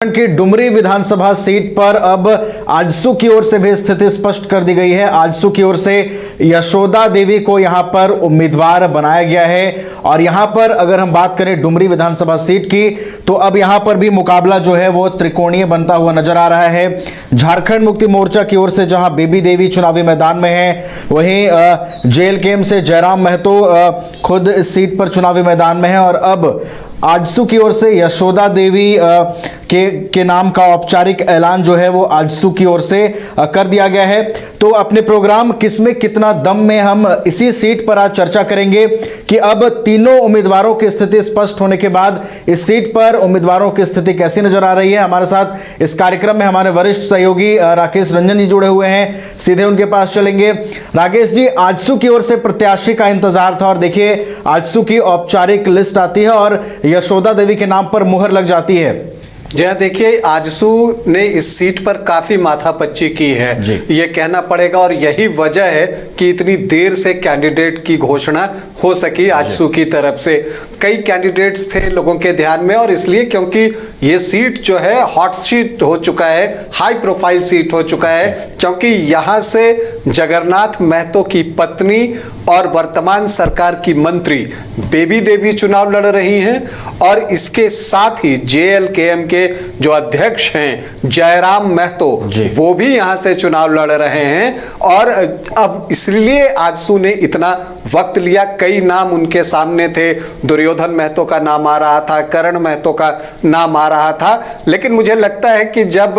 की डुमरी विधानसभा सीट पर अब आजसू की ओर से भी स्थिति स्पष्ट कर दी गई है। आजसू की ओर से यशोदा देवी को यहां पर उम्मीदवार बनाया गया है और यहां पर अगर हम बात करें डुमरी विधानसभा सीट की तो अब यहां पर भी मुकाबला जो है वो त्रिकोणीय बनता हुआ नजर आ रहा है। झारखंड मुक्ति मोर्चा की ओर से जहां बेबी देवी चुनावी मैदान में है, वहीं जेएलकेएम से जयराम महतो खुद इस सीट पर चुनावी मैदान में है और अब आजसू की ओर से यशोदा देवी के नाम का औपचारिक ऐलान जो है वो आजसू की ओर से कर दिया गया है। तो अपने प्रोग्राम किसमें कितना दम में हम इसी सीट पर आज चर्चा करेंगे कि अब तीनों उम्मीदवारों की स्थिति स्पष्ट होने के बाद इस सीट पर उम्मीदवारों की स्थिति कैसी नजर आ रही है। हमारे साथ इस कार्यक्रम में हमारे वरिष्ठ सहयोगी राकेश रंजन जी जुड़े हुए हैं, सीधे उनके पास चलेंगे। राकेश जी, आजसू की ओर से प्रत्याशी का इंतजार था और देखिए आजसू की औपचारिक लिस्ट आती है और यशोदा देवी के नाम पर मुहर लग जाती है। जी हाँ, देखिए आजसू ने इस सीट पर काफी माथापच्ची की है, ये कहना पड़ेगा और यही वजह है कि इतनी देर से कैंडिडेट की घोषणा हो सकी आजसू की तरफ से। कई कैंडिडेट्स थे लोगों के ध्यान में और इसलिए क्योंकि ये सीट जो है हॉट सीट हो चुका है, हाई प्रोफाइल सीट हो चुका है, क्योंकि यहाँ से जगन्नाथ महतो की पत्नी और वर्तमान सरकार की मंत्री बेबी देवी चुनाव लड़ रही हैं और इसके साथ ही जेएलकेएम के जो अध्यक्ष हैं जयराम महतो वो भी यहां से चुनाव लड़ रहे हैं और अब इसलिए आजसू ने इतना वक्त लिया। कई नाम उनके सामने थे, दुर्योधन महतो का नाम आ रहा था, करण महतो का नाम आ रहा था, लेकिन मुझे लगता है कि जब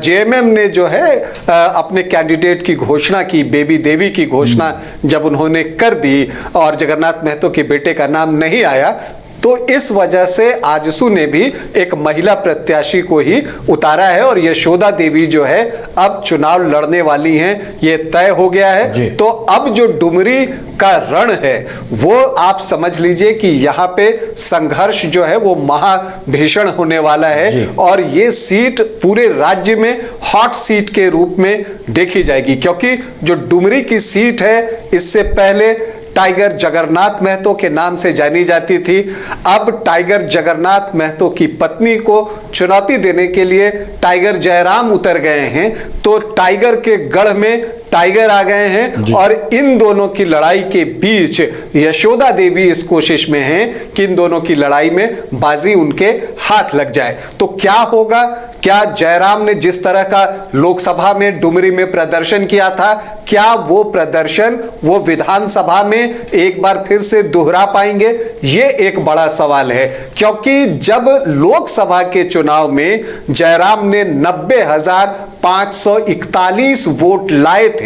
जेएमएम ने जो है अपने कैंडिडेट की घोषणा की, बेबी देवी की घोषणा जब उन्होंने कर दी और जगन्नाथ महतो के बेटे का नाम नहीं आया, तो इस वजह से आजसू ने भी एक महिला प्रत्याशी को ही उतारा है और यशोदा देवी जो है अब चुनाव लड़ने वाली हैं, ये तय हो गया है। तो अब जो डुमरी का रण है वो आप समझ लीजिए कि यहाँ पे संघर्ष जो है वो महाभीषण होने वाला है और ये सीट पूरे राज्य में हॉट सीट के रूप में देखी जाएगी, क्योंकि जो डुमरी की सीट है इससे पहले टाइगर जगन्नाथ महतो के नाम से जानी जाती थी। अब टाइगर जगन्नाथ महतो की पत्नी को चुनौती देने के लिए टाइगर जयराम उतर गए हैं, तो टाइगर के गढ़ में टाइगर आ गए हैं और इन दोनों की लड़ाई के बीच यशोदा देवी इस कोशिश में हैं कि इन दोनों की लड़ाई में बाजी उनके हाथ लग जाए। तो क्या होगा? क्या जयराम ने जिस तरह का लोकसभा में डुमरी में प्रदर्शन किया था, क्या वो प्रदर्शन वो विधानसभा में एक बार फिर से दोहरा पाएंगे? ये एक बड़ा सवाल है, क्योंकि जब लोकसभा के चुनाव में जयराम ने 90,541 वोट लाए थे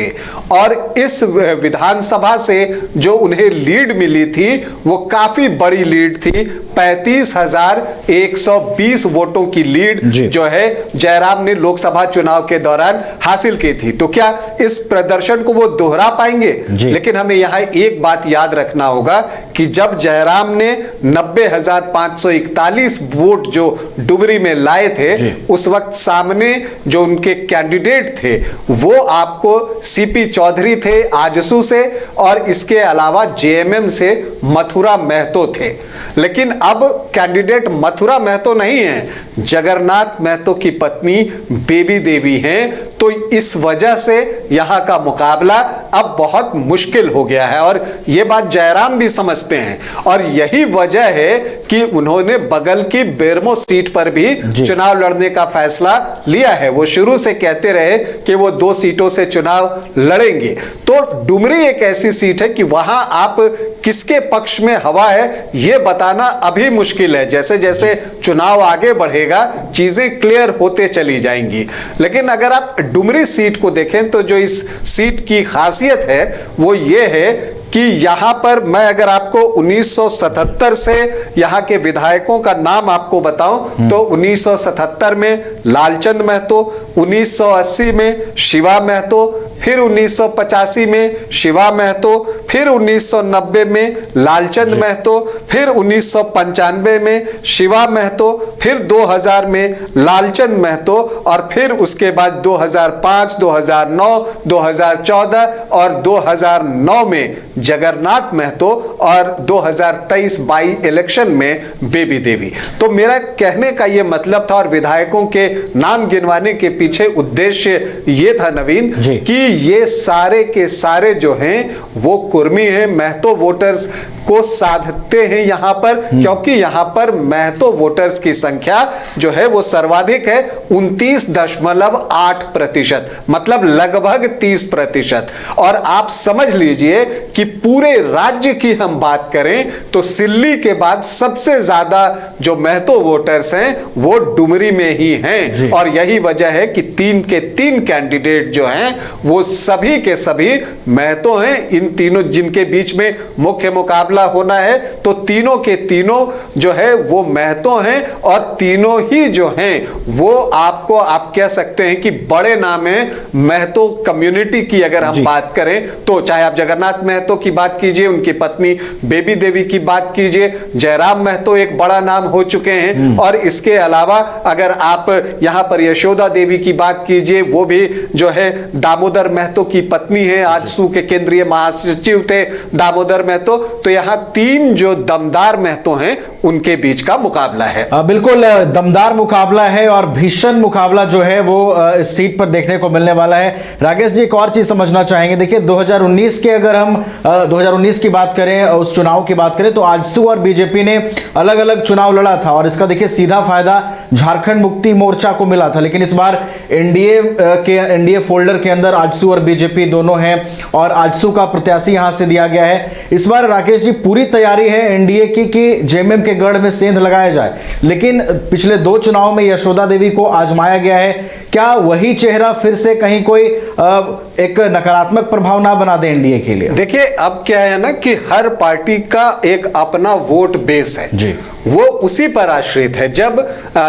और इस विधानसभा से जो उन्हें लीड मिली थी वो काफी बड़ी लीड थी, 35,120 वोटों की लीड जो है जयराम ने लोकसभा चुनाव के दौरान हासिल की थी। तो क्या इस प्रदर्शन को वो दोहरा पाएंगे? लेकिन हमें यहां एक बात याद रखना होगा कि जब जयराम ने 90,541 वोट जो डुमरी में लाए थे, उस वक्त सामने जो उनके कैंडिडेट थे वो आपको सीपी चौधरी थे आजसू से और इसके अलावा जेएमएम से मथुरा महतो थे। लेकिन अब कैंडिडेट मथुरा महतो नहीं है, जगन्नाथ महतो की पत्नी बेबी देवी हैं। तो इस वजह से यहां का मुकाबला अब बहुत मुश्किल हो गया है और यह बात जयराम भी समझते हैं और यही वजह है कि उन्होंने बगल की बेरमो सीट पर भी चुनाव लड़ने का फैसला लिया है। वो शुरू से कहते रहे कि वो 2 सीटों से चुनाव लड़ेंगे। तो डुमरी एक ऐसी सीट है कि वहां आप किसके पक्ष में हवा है यह बताना अभी मुश्किल है। जैसे जैसे चुनाव आगे बढ़ेगा चीजें क्लियर होते चली जाएंगी। लेकिन अगर आप डुमरी सीट को देखें तो जो इस सीट की खासियत है वो ये है कि यहां पर मैं अगर आपको 1977 से यहां के विधायकों का नाम आपको बताऊं तो 1977 में लालचंद महतो, 1980 में शिवा महतो, फिर 1985 में शिवा महतो, फिर 1990 में लालचंद महतो, फिर 1995 में शिवा महतो, फिर 2000 में लालचंद महतो और फिर उसके बाद 2005, 2009, 2014 और 2009 में जगन्नाथ महतो और 2023 बाई इलेक्शन में बेबी देवी। तो मेरा कहने का यह मतलब था और विधायकों के नाम गिनवाने के पीछे उद्देश्य ये था नवीन कि ये सारे के सारे जो हैं वो कुर्मी हैं, महतो वोटर्स को साधते हैं यहां पर, क्योंकि यहां पर महतो वोटर्स की संख्या जो है वो सर्वाधिक है 29.8%, मतलब लगभग 30%। और आप समझ लीजिए कि पूरे राज्य की हम बात करें तो सिल्ली के बाद सबसे ज्यादा जो महतो वोटर्स हैं वो डुमरी में ही हैं। और यही वजह है कि 3 के 3 कैंडिडेट जो हैं वो सभी के सभी महतो हैं। इन तीनों जिनके बीच में मुख्य मुकाबला होना है तो तीनों के तीनों जो है वो महतो हैं, और तीनों ही जो हैं वो आपको आप कह सकते हैं कि बड़े नाम है महतो कम्युनिटी की। अगर हम बात करें तो चाहे आप जगन्नाथ महतो की बात कीजिए, उनकी पत्नी बेबी देवी की बात कीजिए, जयराम महतो एक बड़ा नाम हो चुके हैं, और इसके अलावा अगर आप यहां पर यशोदा देवी की बात कीजिए, वो भी जो है दामोदर महतो की पत्नी है, आजसू के केंद्रीय महासचिव थे दामोदर महतो। तो यहां 3 जो दमदार महतो हैं उनके बीच का मुकाबला है। बिल्कुल दमदार मुकाबला है और भीषण मुकाबला जो है वो इस सीट पर देखने को मिलने वाला है। राकेश जी एक और चीज समझना चाहेंगे, देखिए 2019 के अगर हम 2019 की बात करें, उस चुनाव की बात करें तो आजसू और बीजेपी ने अलग अलग चुनाव लड़ा था और इसका देखिए सीधा फायदा झारखंड मुक्ति मोर्चा को मिला था। लेकिन इस बार एनडीए फोल्डर के अंदर आजसू और बीजेपी दोनों हैं और आजसू का प्रत्याशी यहां से दिया गया है। इस बार राकेश जी पूरी तैयारी है एनडीए की कि जेएमएम के गढ़ में सेंध लगाया जाए, लेकिन पिछले 2 चुनाव में यशोदा देवी को आजमाया गया है। क्या वही चेहरा फिर से कहीं कोई एक नकारात्मक प्रभाव ना बना दे एनडीए के लिए? देखिए अब क्या है ना कि हर पार्टी का एक अपना वोट बेस है जी, वो उसी पर आश्रित है। जब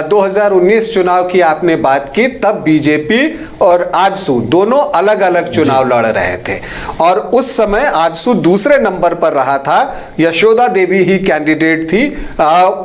2019 चुनाव की आपने बात की तब बीजेपी और आजसू दोनों अलग अलग चुनाव लड़ रहे थे और उस समय आजसू दूसरे नंबर पर रहा था, यशोदा देवी ही कैंडिडेट थी।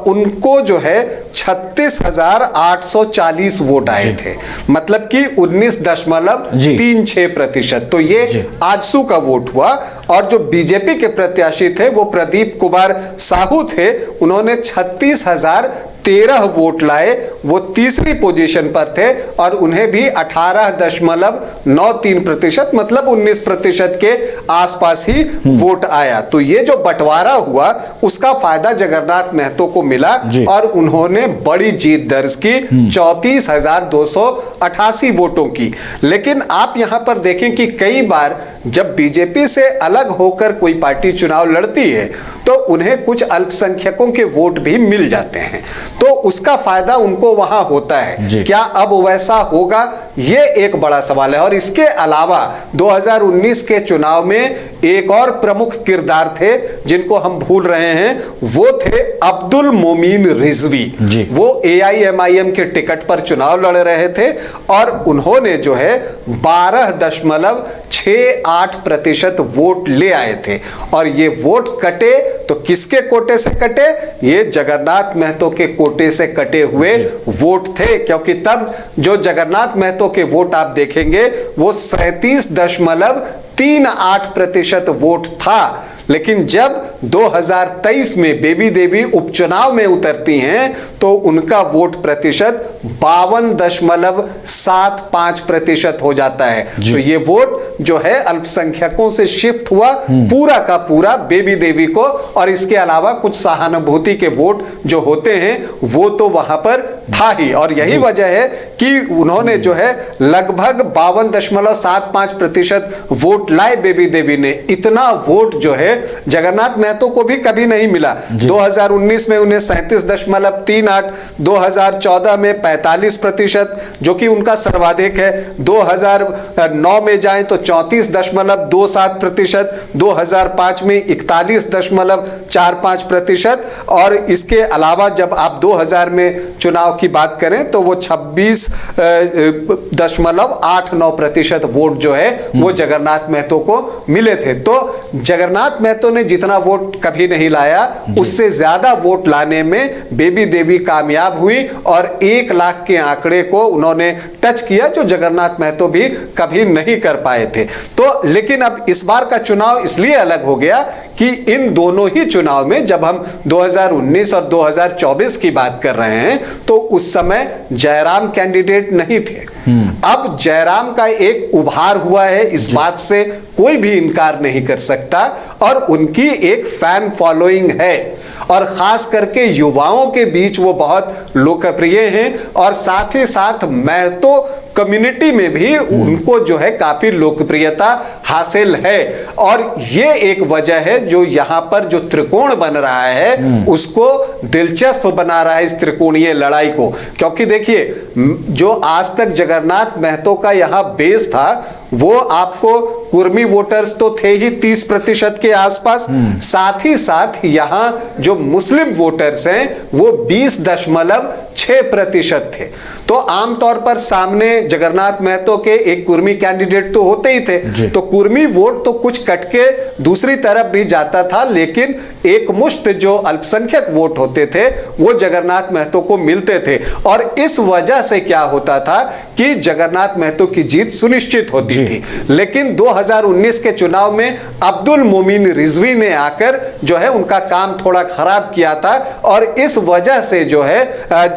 उनको जो है 36,840 वोट आए थे, मतलब कि 19.36%। तो ये आजसू का वोट हुआ। और जो बीजेपी के प्रत्याशी थे वो प्रदीप कुमार साहू थे, उन्होंने 36,013 वोट लाए, वो तीसरी पोजीशन पर थे और उन्हें भी 18.93%, मतलब 19% के आसपास ही वोट आया। तो ये जो बंटवारा हुआ उसका फायदा जगन्नाथ महतो को मिला और उन्होंने बड़ी जीत दर्ज की 34,288 वोटों की। लेकिन आप यहां पर देखें कि कई बार जब बीजेपी से अलग होकर कोई पार्टी चुनाव लड़ती है तो उन्हें कुछ अल्पसंख्यकों के वोट भी मिल जाते हैं, तो उसका फायदा उनको वहां होता है। क्या अब वैसा होगा, ये एक बड़ा सवाल है। और इसके अलावा 2019 के चुनाव में एक और प्रमुख किरदार थे जिनको हम भूल रहे हैं, वो थे अब्दुल मोमीन रिजवी। वो AIMIM के टिकट पर चुनाव लड़ रहे थे और उन्होंने जो है 12.68% वोट ले आए थे। और ये वोट कटे तो किसके कोटे से कटे? ये जगन्नाथ महतो के कोटे से कटे हुए वोट थे, क्योंकि तब जो जगन्नाथ महतो के वोट आप देखेंगे वो 37.38% वोट था। लेकिन जब 2023 में बेबी देवी उपचुनाव में उतरती हैं तो उनका वोट प्रतिशत 52.75% हो जाता है। तो ये वोट जो है अल्पसंख्यकों से शिफ्ट हुआ पूरा का पूरा बेबी देवी को, और इसके अलावा कुछ सहानुभूति के वोट जो होते हैं वो तो वहां पर था ही। और यही वजह है कि उन्होंने जो है लगभग 52.75% वोट लाए बेबी देवी ने। इतना वोट जो है जगन्नाथ महतो को भी कभी नहीं मिला। 2019 में उन्हें 37.38, 2014 में 45% जो कि उनका सर्वाधिक है, 2009 में जाएं तो 34.27%, 2005 में 41.45%, और इसके अलावा जब आप 2000 में चुनाव की बात करें तो वो 26.89% वोट जो है वो जगन्नाथ महतो को मिले थे। तो जगन्नाथ महतो ने जितना वोट कभी नहीं लाया, उससे ज्यादा वोट लाने में बेबी देवी कामयाब हुई और 1 लाख के आंकड़े को उन्होंने टच किया, जो जगन्नाथ महतो भी कभी नहीं कर पाए थे। तो लेकिन अब इस बार का चुनाव इसलिए अलग हो गया कि इन दोनों ही चुनाव में, जब हम 2019 और 2024 की बात कर रहे हैं, तो उस समय जयराम कैंडिडेट नहीं थे। अब जयराम का एक उभार हुआ है, इस बात से कोई भी इनकार नहीं कर सकता, और उनकी एक फैन फॉलोइंग है और खास करके युवाओं के बीच वो बहुत लोकप्रिय हैं, और साथ ही साथ महतो कम्युनिटी में भी उनको जो है काफी लोकप्रियता हासिल है। और ये एक वजह है जो यहां पर जो त्रिकोण बन रहा है उसको दिलचस्प बना रहा है, इस त्रिकोणीय लड़ाई को। क्योंकि देखिए, जो आज तक जगन्नाथ महतो का यहां बेस था, वो आपको कुर्मी वोटर्स तो थे ही 30% के आसपास, साथ ही साथ यहां जो मुस्लिम वोटर्स हैं वो 20.6% थे। तो आमतौर पर सामने जगन्नाथ महतो के एक कुर्मी कैंडिडेट तो होते ही थे, तो कुर्मी वोट तो कुछ कट के दूसरी तरफ भी जाता था, लेकिन एक मुश्त जो अल्पसंख्यक वोट होते थे वो जगन्नाथ महतो को मिलते थे। और इस वजह से क्या होता था कि जगन्नाथ महतो की जीत सुनिश्चित होती थी। लेकिन 2019 के चुनाव में अब्दुल मोमिन रिजवी ने आकर जो है उनका काम थोड़ा खराब किया था, और इस वजह से जो है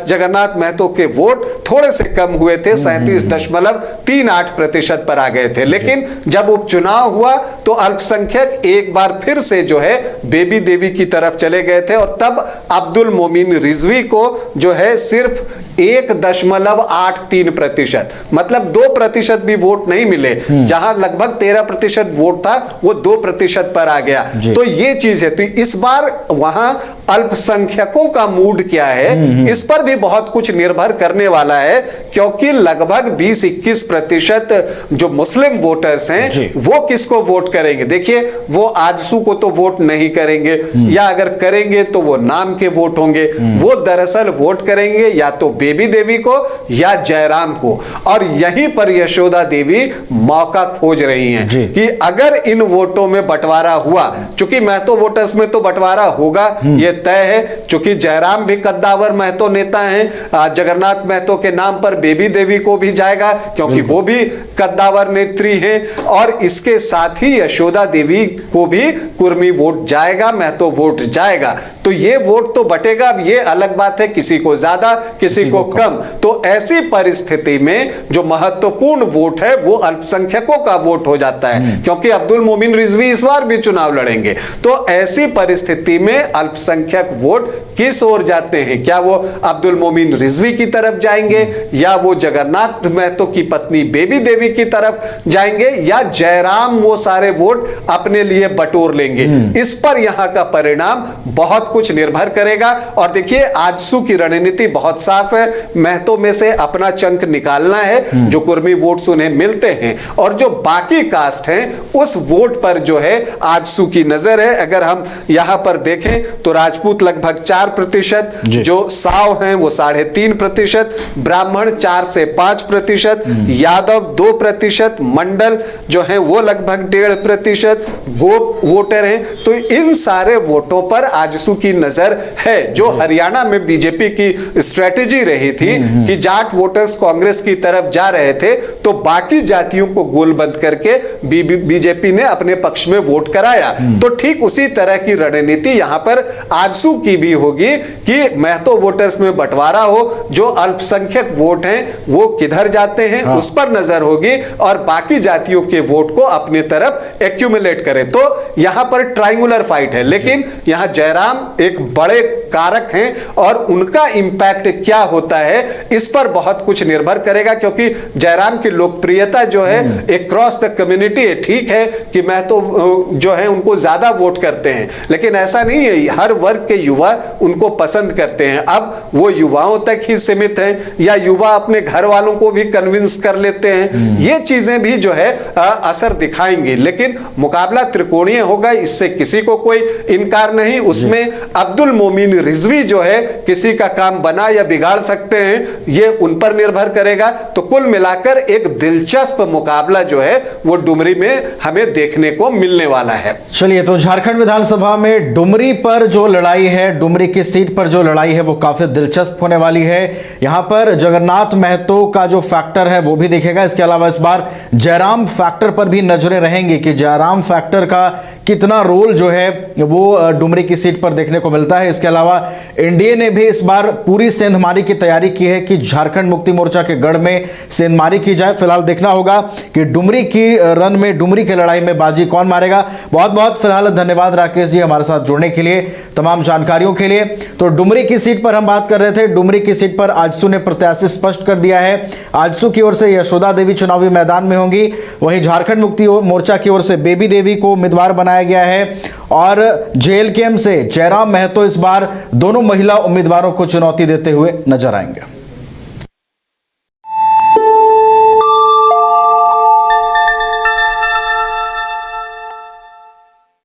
जगन्नाथ महतो के वोट थोड़े से कम हुए थे, 37.38% पर आ गए थे। लेकिन जब उपचुनाव हुआ तो अल्पसंख्यक एक बार फिर से जो है बेबी देवी की तरफ चले गए थे, और तब अब्दुल मोमिन रिजवी को जो है सिर्फ 1.83%, मतलब 2% भी वोट नहीं मिले। जहां लगभग 13% वोट था वो 2% पर आ गया। तो ये चीज है। तो इस बार वहां अल्पसंख्यकों का मूड क्या है, इस पर भी बहुत कुछ निर्भर करने वाला है, क्योंकि लगभग 20-21% जो मुस्लिम वोटर्स हैं वो किसको वोट करेंगे। देखिए, वो आजसू को तो वोट नहीं करेंगे, या अगर करेंगे तो वो नाम के वोट होंगे। वो दरअसल वोट करेंगे या तो बेबी देवी को या जयराम को, और यहीं पर यशोदा देवी मौका खोज रही हैं कि अगर इन वोटों में बंटवारा हुआ, चूंकि महतो वोटर्स में तो बंटवारा होगा, यह तय है, चूंकि जयराम भी कद्दावर महतो नेता हैं, जगन्नाथ महतो के नाम पर बेबी देवी को भी जाएगा क्योंकि वो भी कद्दावर नेत्री हैं, और इसके साथ ही यशोदा देवी को भी कुर्मी वोट जाएगा, महतो वोट जाएगा। तो ये वोट तो बटेगा। अब ये अलग बात है, किसी को ज्यादा किसी को कम। तो ऐसी परिस्थिति में जो महत्वपूर्ण वोट है वो अल्पसंख्यकों का वोट हो जाता है, क्योंकि अब्दुल मोमिन रिजवी इस बार भी चुनाव लड़ेंगे। तो ऐसी परिस्थिति में अल्पसंख्यक वोट किस ओर जाते हैं? क्या वो अब्दुल मोमिन रिजवी की तरफ जाएंगे, या वो जगन्नाथ महतो की पत्नी बेबी देवी की तरफ जाएंगे, या जयराम वो सारे वोट अपने लिए बटोर लेंगे? इस पर यहां का परिणाम बहुत कुछ निर्भर करेगा। और देखिए, आजसू की रणनीति बहुत साफ है, महतो में से अपना चंक निकालना है, जो कुर्मी वोट्स उन्हें मिलते हैं, और जो बाकी कास्ट हैं उस वोट पर जो है आजसू की नजर है। अगर हम यहां पर देखें तो राजपूत लगभग 4%, जो साव हैं वो 3.5%, ब्राह्मण 4 से 5%, यादव 2%, मंडल जो है वो लगभग 1.5%, गोप वोटर हैं। तो इन सारे वोटों पर आजसू की नजर है। जो हरियाणा में बीजेपी की स्ट्रेटेजी रही थी कि जाट वोटर्स कांग्रेस की तरफ जा रहे थे, तो बाकी जातियों को गोलबंद करके बीजेपी ने अपने पक्ष में वोट कराया। तो ठीक उसी तरह की रणनीति यहां पर आजसू की भी होगी कि महतो वोटर्स में बंटवारा हो, जो अल्पसंख्यक वोट हैं वो किधर जाते हैं उस पर नजर होगी, और बाकी जातियों के वोट को अपने तरफ एक्यूमुलेट करें। तो यहां पर ट्रायंगुलर फाइट है, लेकिन यहां जयराम एक बड़े कारक हैं, और उनका इंपैक्ट क्या होता है इस पर बहुत कुछ निर्भर करेगा, क्योंकि जयराम की लोकप्रियता जो है एक क्रॉस द कम्युनिटी है। ठीक है कि मैं तो जो है उनको ज्यादा वोट करते हैं, लेकिन ऐसा नहीं है, हर वर्ग के युवा उनको पसंद करते हैं। अब वो युवाओं तक ही सीमित है या युवा अपने घर वालों को भी कन्विंस कर लेते हैं, ये चीजें भी जो है असर दिखाएंगी। लेकिन मुकाबला त्रिकोणीय होगा, इससे किसी को कोई इनकार नहीं। उसमें अब्दुल मोमिन रिजवी जो है किसी का काम बना या बिगाड़ सकते हैं, ये उन पर निर्भर करेगा। तो कुल मिलाकर एक दिलचस्प मुकाबला जो है वो डुमरी में हमें देखने को मिलने वाला है। चलिए, तो झारखंड विधानसभा में डुमरी पर जो लड़ाई है, डुमरी की सीट पर जो लड़ाई है वो काफी दिलचस्प होने वाली है। यहां पर जगन्नाथ महतो का जो फैक्टर है वो भी दिखेगा। इसके अलावा इस बार जयराम फैक्टर पर भी नजरें रहेंगी कि जयराम फैक्टर का कितना रोल जो है वो डुमरी की सीट पर देखने को मिलता है। इसके अलावा एनडीए ने भी इस बार पूरी सेंधमारी की तैयारी की है कि झारखंड मुक्ति मोर्चा के गढ़ में सेंधमारी की जाए। फिलहाल देखना होगा कि डुमरी की रन में, डुमरी की लड़ाई में बाजी कौन मारेगा। बहुत बहुत फिलहाल धन्यवाद राकेश जी हमारे साथ जुड़ने के लिए, तमाम जानकारियों के लिए। तो डुमरी की सीट पर हम बात कर रहे थे। डुमरी की सीट पर आजसू ने प्रत्याशी स्पष्ट कर दिया है। आजसू की ओर से यशोदा देवी चुनावी मैदान में होंगी, वहीं झारखंड मुक्ति मोर्चा की ओर से बेबी देवी को उम्मीदवार बनाया गया है और जेएलकेएम से जयराम महतो इस बार दोनों महिला उम्मीदवारों को चुनौती देते हुए नजर आएंगे।